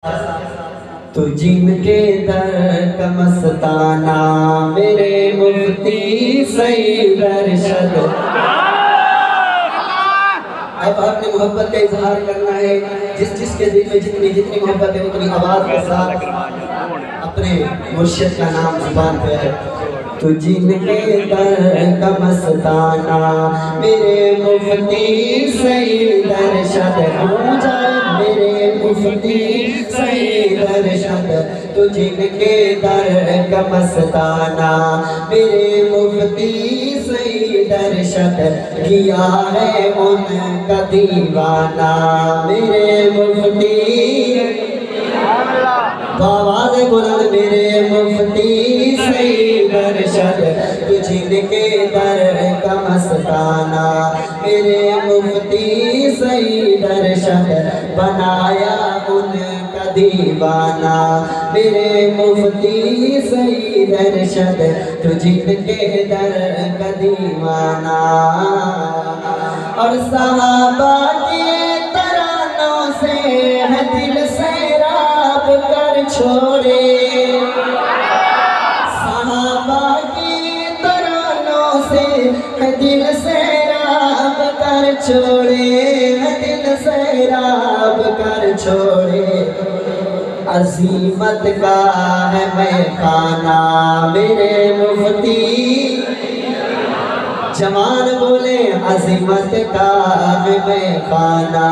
तो जिनके दर का मस्ताना मेरे मुफ्ती सईद अरशद। अब आपने मोहब्बत का इजहार करना है। जिसके दिल में जितनी जितनी मोहब्बत है उतनी आवाज के साथ अपने मुर्शिद का नाम जुबान पे है। तो जिनके दर का मस्ताना मेरे मुफ्ती सईद अरशद हो जाए मेरे मुफ्ती सईद अरशद। तो जिनके दर का मस्ताना मेरे मुफ्ती सईद अरशद किया है उनका दीवाना मेरे मुफ्ती आवाज़ बुलंद मेरे मुफ्ती सईद अरशद। तो जिनके दर का मस्ताना मेरे मुफ्ती सईद अरशद बनाया उनका दीवाना मेरे मुफ्ती सईद अरशद। तो जिनके दर का दीवाना और सहाबा के तरानों से है दिल सैराब कर छोड़े। सहाबा की तरानों से है दिल सैराब कर छोड़े है दिल सैराब कर छोड़े। अजीमत का है मैं खाना मेरे मुफ्ती जवान बोले अजीमत का है मैं खाना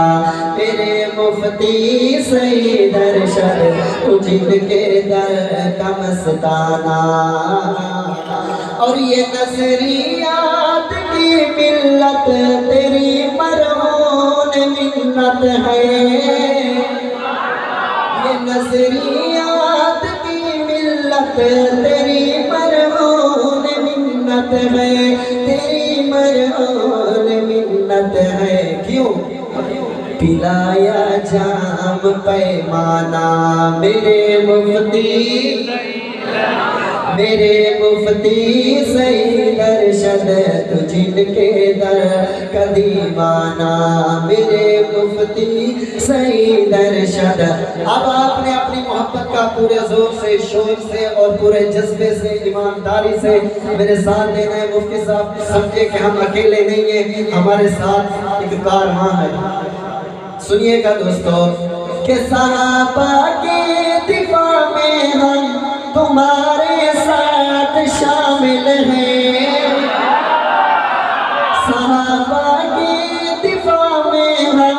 मेरे मुफ्ती सईद अरशद। तो जिनके दर का मस्ताना और ये नजरियात की मिल्लत तेरी मरहून मिन्नत है। ये नजरियात की मिल्लत तेरी मरहून मिन्नत है तेरी मरहून मिन्नत है। क्यों पिलाया जाम पैमाना मेरे मुफ्ती सईद अरशद। तो जिनके दर का दीवाना मेरे मुफ्ती सईद अरशद। अब आपने अपनी मोहब्बत का पूरे जोर से शोर से और पूरे जज्बे से ईमानदारी से मेरे साथ देना है। मुफ्ती साहब समझे कि हम अकेले नहीं हैं, हमारे साथ एक कारवां है। सुनिएगा दोस्तों कि सहाबा के दिफा में हम तुम्हारे साथ शामिल हैं। सहाबा के दिफा में हम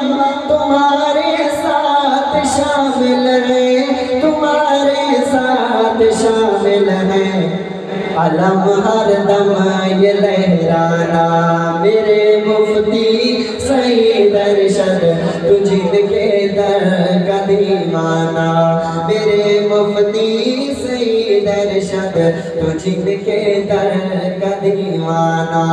तुम्हारे साथ शामिल हैं तुम्हारे साथ शामिल हैं। अलम हर दम ये लहराना मेरे मुफ्ती सईद अरशद। तो जिनके दर का दीवाना मेरे मुफ्ती सईद अरशद। तो जिनके दर का दीवाना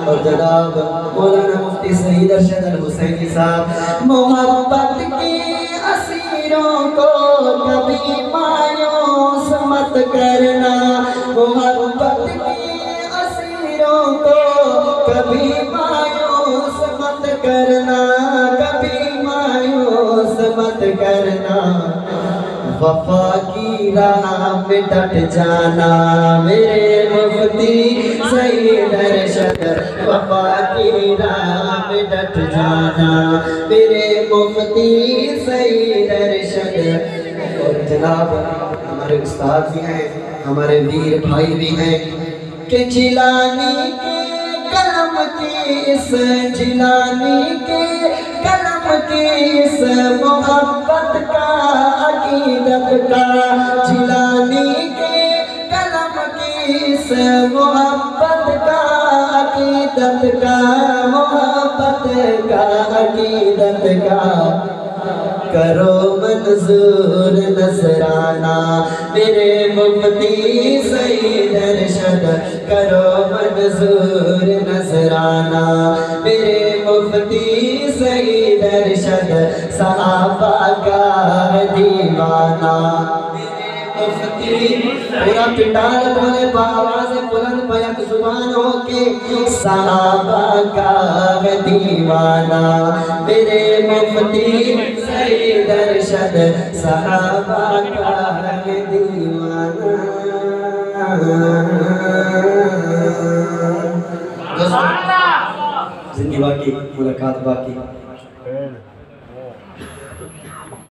और जनाब मौलाना मुफ्ती सईद अरशद अल हुसैनी साहब। मोहब्बत के असीरों को कभी मायूस मत करना मोहब्बत के असीरों को कभी मायूस मत करना कभी मायूस मत करना। वफा की राह में डट जाना मेरे मुफ्ती सईद अरशद। वफा की राह में डट जाना मेरे मुफ्ती सईद अरशद। और जनाब हमारे उस्ताद भी हैं हमारे वीर भाई भी हैं कि जिलानी के कलम की इस जिलानी के कलम की इस मोहब्बत का अकीदत का जिलानी के कलम की इस मोहब्बत का अकीदत का मोहब्बत का अकीदत का करो मंजूर नजराना मेरे मुफ्ती सईद अरशद। करो मंजूर नजराना मेरे मुफ्ती सईद अरशद। सहाबा का दीवाना मेरे मुफ्ती पूरा पिंडाल बोले आवाज बुलंद बयान जुबान हो के सहाबा का है दीवाना मेरे मुफ्ती सईद अरशद सहाबा का है दीवाना। जिंदगी बाकी मुलाकात बाकी।